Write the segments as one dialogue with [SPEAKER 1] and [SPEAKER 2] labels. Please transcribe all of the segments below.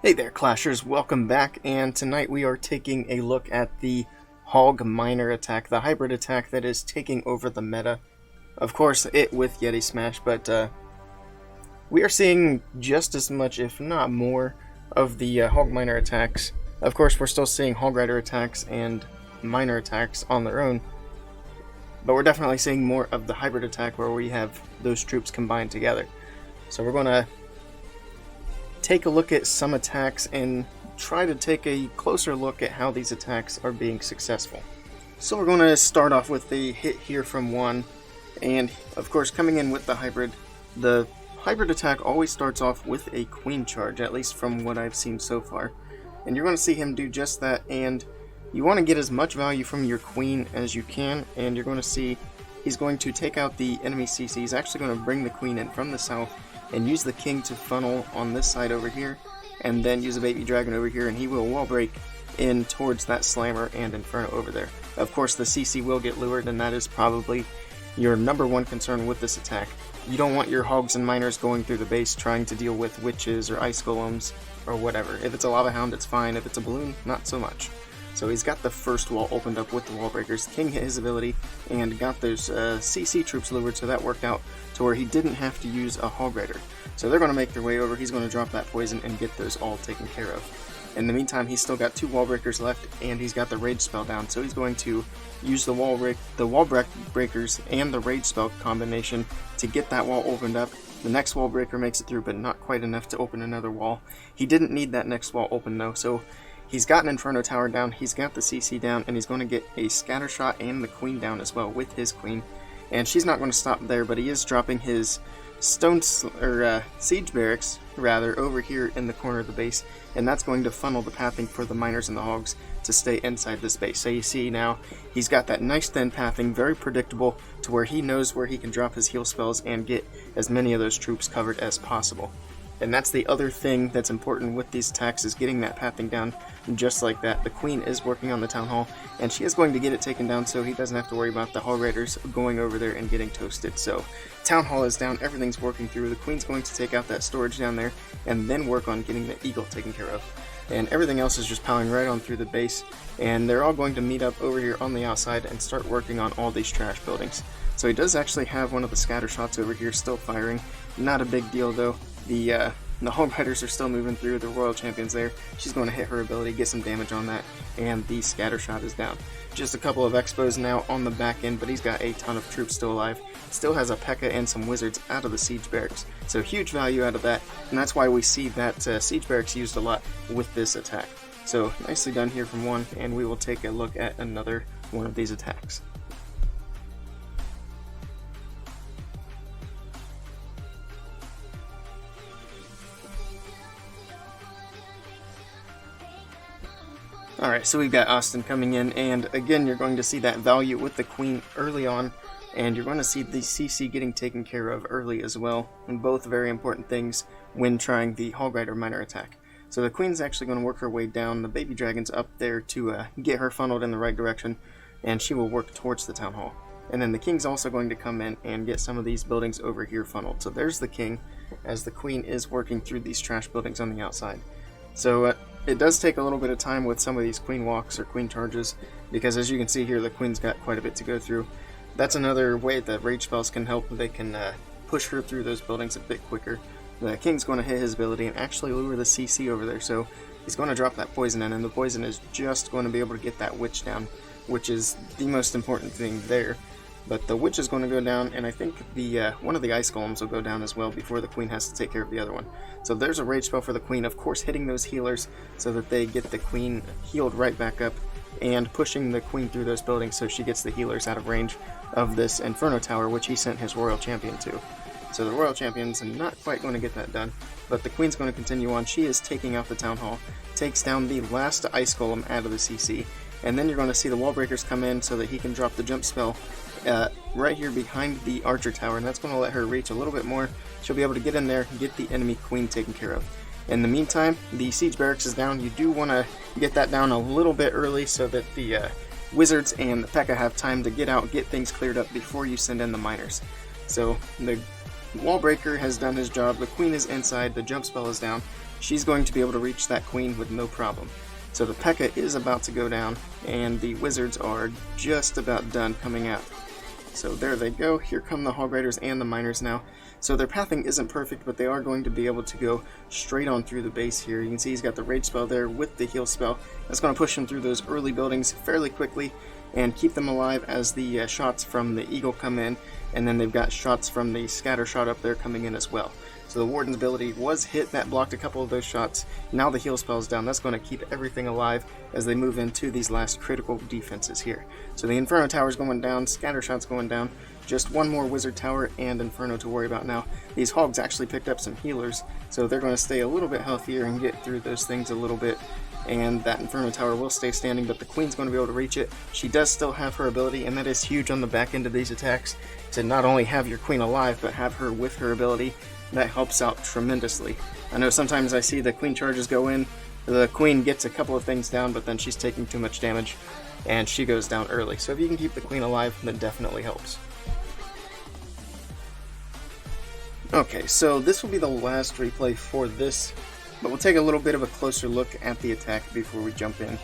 [SPEAKER 1] Hey there, Clashers, welcome back, and tonight we are taking a look at the Hog Miner attack, the hybrid attack that is taking over the meta. Of course, it with Yeti Smash, but we are seeing just as much, if not more, of the Hog Miner attacks. Of course, we're still seeing Hog Rider attacks and Miner attacks on their own, but we're definitely seeing more of the hybrid attack where we have those troops combined together. So we're going to take a look at some attacks and try to take a closer look at how these attacks are being successful. So we're going to start off with the hit here from 1, and of course coming in with the hybrid attack always starts off with a queen charge, at least from what I've seen so far. And you're going to see him do just that, and you want to get as much value from your queen as you can, and you're going to see he's going to take out the enemy CC. He's actually going to bring the queen in from the south and use the king to funnel on this side over here, and then use a baby dragon over here, and he will wall break in towards that slammer and inferno over there. Of course, the CC will get lured, and that is probably your number one concern with this attack. You don't want your hogs and miners going through the base trying to deal with witches or ice golems or whatever. If it's a lava hound, it's fine. If it's a balloon, not so much. So he's got the first wall opened up with the wall breakers. King hit his ability and got those CC troops lured, so that worked out to where he didn't have to use a Hog Rider. So they're going to make their way over. He's going to drop that poison and get those all taken care of. In the meantime, he's still got 2 wall breakers left, and he's got the rage spell down. So he's going to use the wall breakers and the rage spell combination to get that wall opened up. The next wall breaker makes it through, but not quite enough to open another wall. He didn't need that next wall open though, so he's got an Inferno Tower down, he's got the CC down, and he's going to get a Scatter Shot and the Queen down as well with his Queen. And she's not going to stop there, but he is dropping his Siege Barracks over here in the corner of the base, and that's going to funnel the pathing for the miners and the hogs to stay inside this base. So you see now, he's got that nice thin pathing, very predictable, to where he knows where he can drop his heal spells and get as many of those troops covered as possible. And that's the other thing that's important with these attacks, is getting that pathing down just like that. The queen is working on the town hall, and she is going to get it taken down so he doesn't have to worry about the hall raiders going over there and getting toasted. So town hall is down, everything's working through. The queen's going to take out that storage down there and then work on getting the eagle taken care of. And everything else is just piling right on through the base, and they're all going to meet up over here on the outside and start working on all these trash buildings. So he does actually have one of the scatter shots over here still firing. Not a big deal though. The Hog Riders are still moving through, the Royal Champion's there. She's going to hit her ability, get some damage on that, and the scatter shot is down. Just a couple of expos now on the back end, but he's got a ton of troops still alive. Still has a P.E.K.K.A. and some wizards out of the siege barracks, so huge value out of that, and that's why we see that siege barracks used a lot with this attack. So nicely done here from 1, and we will take a look at another one of these attacks. Alright, so we've got Austin coming in, and again you're going to see that value with the queen early on, and you're going to see the CC getting taken care of early as well, and both very important things when trying the Hog Rider Miner attack. So the queen's actually going to work her way down, the baby dragon's up there to get her funneled in the right direction, and she will work towards the town hall. And then the king's also going to come in and get some of these buildings over here funneled. So there's the king, as the queen is working through these trash buildings on the outside. So it does take a little bit of time with some of these queen walks or queen charges, because as you can see here, the queen's got quite a bit to go through. That's another way that rage spells can help. They can push her through those buildings a bit quicker. The king's going to hit his ability and actually lure the CC over there, so he's going to drop that poison in, and the poison is just going to be able to get that witch down, which is the most important thing there. But the witch is going to go down, and I think the one of the ice golems will go down as well before the queen has to take care of the other one. So there's a rage spell for the queen, of course hitting those healers so that they get the queen healed right back up, and pushing the queen through those buildings so she gets the healers out of range of this Inferno Tower, which he sent his Royal Champion to. So the Royal Champion's not quite going to get that done, but the queen's going to continue on. She is taking out the town hall, takes down the last ice golem out of the CC, and then you're going to see the wall breakers come in so that he can drop the jump spell right here behind the archer tower, and that's going to let her reach a little bit more. She'll be able to get in there and get the enemy queen taken care of. In the meantime, the siege barracks is down. You do want to get that down a little bit early so that the wizards and the P.E.K.K.A. have time to get out, get things cleared up before you send in the miners. So the Wall Breaker has done his job, the queen is inside, the jump spell is down. She's going to be able to reach that queen with no problem. So the P.E.K.K.A. is about to go down, and the wizards are just about done coming out. So there they go, here come the Hog Riders and the miners now. So their pathing isn't perfect, but they are going to be able to go straight on through the base here. You can see he's got the rage spell there with the heal spell. That's going to push him through those early buildings fairly quickly and keep them alive as the shots from the eagle come in, and then they've got shots from the scatter shot up there coming in as well. So the Warden's ability was hit, that blocked a couple of those shots. Now the heal spell is down. That's going to keep everything alive as they move into these last critical defenses here. So the Inferno Tower's going down, scatter shot's going down. Just one more Wizard Tower and Inferno to worry about now. These Hogs actually picked up some healers, so they're going to stay a little bit healthier and get through those things a little bit. And that Inferno Tower will stay standing, but the Queen's going to be able to reach it. She does still have her ability, and that is huge on the back end of these attacks, to not only have your Queen alive, but have her with her ability. That helps out tremendously. I know sometimes I see the Queen charges go in, the Queen gets a couple of things down, but then she's taking too much damage, and she goes down early. So if you can keep the Queen alive, that definitely helps. Okay, so this will be the last replay for this, but we'll take a little bit of a closer look at the attack before we jump in.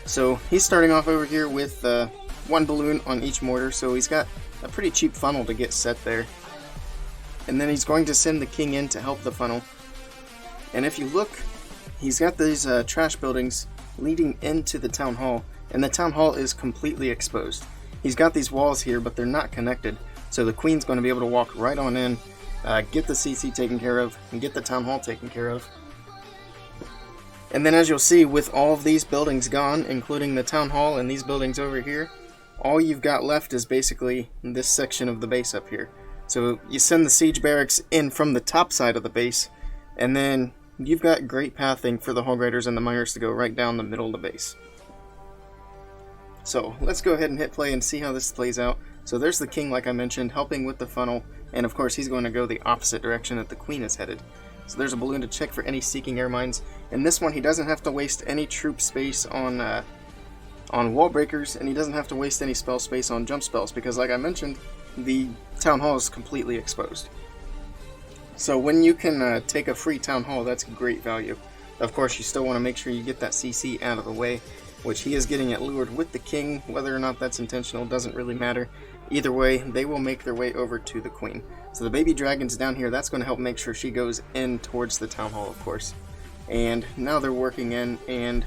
[SPEAKER 1] So he's starting off over here with one balloon on each mortar, so he's got a pretty cheap funnel to get set there. And then he's going to send the king in to help the funnel. And if you look, he's got these trash buildings leading into the town hall, and the town hall is completely exposed. He's got these walls here, but they're not connected, so the queen's going to be able to walk right on in, get the CC taken care of, and get the town hall taken care of. And then as you'll see, with all of these buildings gone, including the town hall and these buildings over here, all you've got left is basically this section of the base up here. So you send the siege barracks in from the top side of the base, and then you've got great pathing for the Hog Riders and the miners to go right down the middle of the base. So let's go ahead and hit play and see how this plays out. So there's the king, like I mentioned, helping with the funnel, and of course he's going to go the opposite direction that the queen is headed. So there's a balloon to check for any seeking air mines. In this one, he doesn't have to waste any troop space on wall breakers, and he doesn't have to waste any spell space on jump spells, because like I mentioned, the town hall is completely exposed. So when you can take a free town hall, that's great value. Of course, you still want to make sure you get that CC out of the way, which he is getting it lured with the king. Whether or not that's intentional doesn't really matter. Either way, they will make their way over to the queen. So the baby dragon's down here. That's going to help make sure she goes in towards the town hall, of course. And now they're working in, and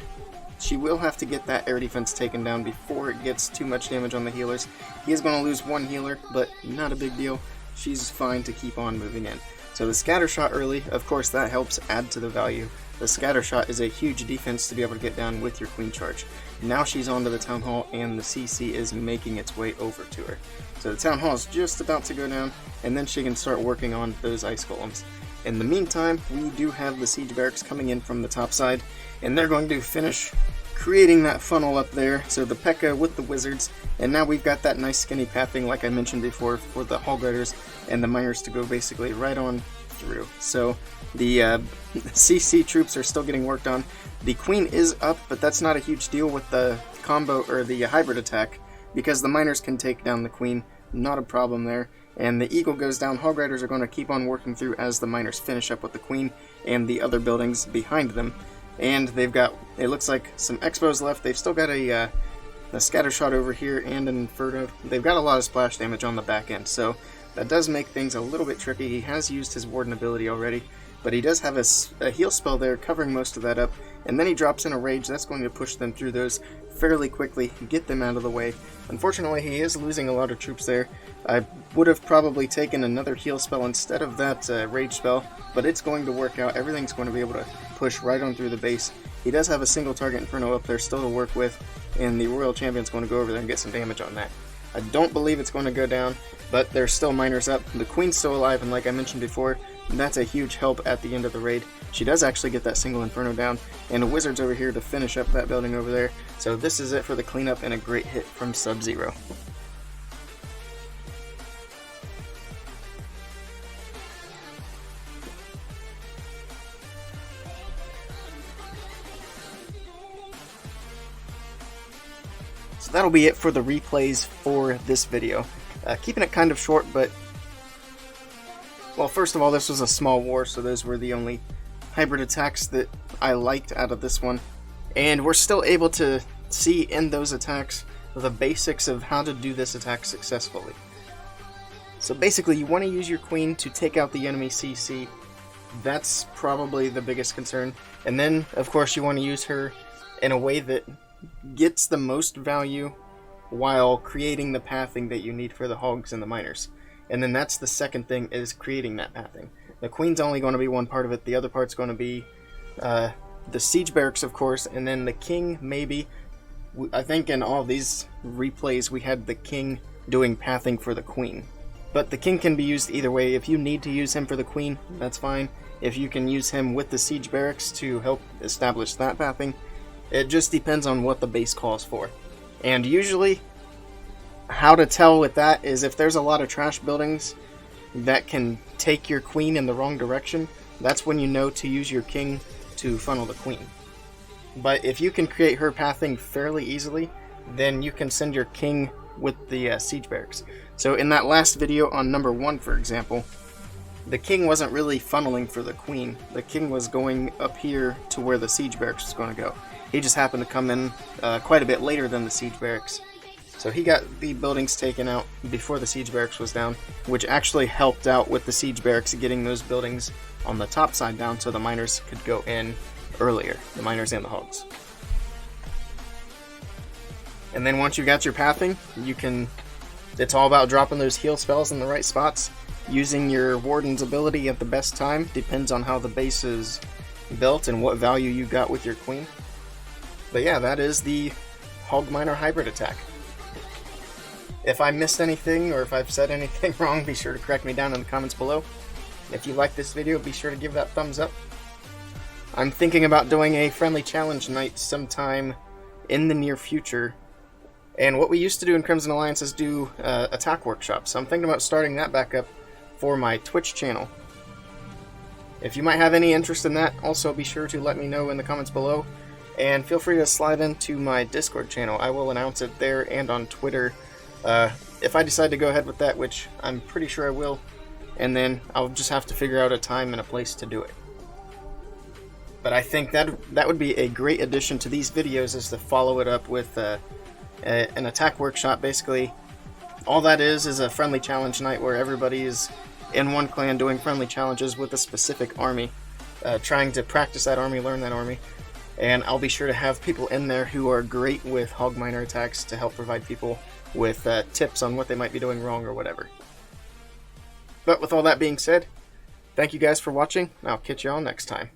[SPEAKER 1] she will have to get that air defense taken down before it gets too much damage on the healers. He is going to lose one healer, but not a big deal. She's fine to keep on moving in. So the scatter shot early, of course that helps add to the value. The scatter shot is a huge defense to be able to get down with your queen charge. Now she's onto the town hall, and the CC is making its way over to her. So the town hall is just about to go down, and then she can start working on those ice golems. In the meantime, we do have the siege barracks coming in from the top side, and they're going to finish creating that funnel up there. So the P.E.K.K.A. with the wizards, and now we've got that nice skinny pathing like I mentioned before for the Hog Riders and the miners to go basically right on through. So the CC troops are still getting worked on. The queen is up, but that's not a huge deal with the combo or the hybrid attack, because the miners can take down the queen, not a problem there. And the eagle goes down. Hog Riders are going to keep on working through as the miners finish up with the queen and the other buildings behind them. And they've got, it looks like, some expos left. They've still got a scatter shot over here and an inferno. They've got a lot of splash damage on the back end, so that does make things a little bit tricky. He has used his warden ability already, but he does have a heal spell there covering most of that up, and then he drops in a rage. That's going to push them through those fairly quickly, get them out of the way. Unfortunately, he is losing a lot of troops there. I would have probably taken another heal spell instead of that rage spell, but it's going to work out. Everything's going to be able to push right on through the base. He does have a single target inferno up there still to work with, and the Royal Champion's going to go over there and get some damage on that. I don't believe it's going to go down, but there's still miners up. The queen's still alive, and like I mentioned before, that's a huge help at the end of the raid. She does actually get that single inferno down, and the wizard's over here to finish up that building over there. So this is it for the cleanup, and a great hit from Sub-Zero. So that'll be it for the replays for this video. Keeping it kind of short, but Well, first of all, this was a small war, so those were the only hybrid attacks that I liked out of this one. And we're still able to see in those attacks the basics of how to do this attack successfully. So basically, you want to use your queen to take out the enemy CC. That's probably the biggest concern. And then, of course, you want to use her in a way that gets the most value while creating the pathing that you need for the hogs and the miners. And then that's the second thing, is creating that pathing. The queen's only going to be one part of it. The other part's going to be the siege barracks, of course, and then the king, maybe. I think in all these replays we had the king doing pathing for the queen. But the king can be used either way. If you need to use him for the queen, that's fine. If you can use him with the siege barracks to help establish that pathing, it just depends on what the base calls for. And usually, how to tell with that is if there's a lot of trash buildings that can take your queen in the wrong direction, that's when you know to use your king to funnel the queen. But if you can create her pathing fairly easily, then you can send your king with the siege barracks. So in that last video on number 1, for example, the king wasn't really funneling for the queen. The king was going up here to where the siege barracks was going to go. He just happened to come in quite a bit later than the siege barracks. So he got the buildings taken out before the siege barracks was down, which actually helped out with the siege barracks getting those buildings on the top side down so the miners could go in earlier, the miners and the hogs. And then once you got your pathing, it's all about dropping those heal spells in the right spots. Using your warden's ability at the best time depends on how the base is built and what value you got with your queen. But yeah, that is the hog miner hybrid attack. If I missed anything or if I've said anything wrong, be sure to correct me down in the comments below. If you like this video, be sure to give that thumbs up. I'm thinking about doing a friendly challenge night sometime in the near future. And what we used to do in Crimson Alliance is do attack workshops. So I'm thinking about starting that back up for my Twitch channel. If you might have any interest in that, also be sure to let me know in the comments below. And feel free to slide into my Discord channel. I will announce it there and on Twitter if I decide to go ahead with that, which I'm pretty sure I will. And then I'll just have to figure out a time and a place to do it. But I think that would be a great addition to these videos, is to follow it up with an attack workshop. Basically, all that is a friendly challenge night where everybody is in one clan doing friendly challenges with a specific army, trying to practice that army, learn that army. And I'll be sure to have people in there who are great with hog miner attacks to help provide people with tips on what they might be doing wrong or whatever. But with all that being said, thank you guys for watching, and I'll catch you all next time.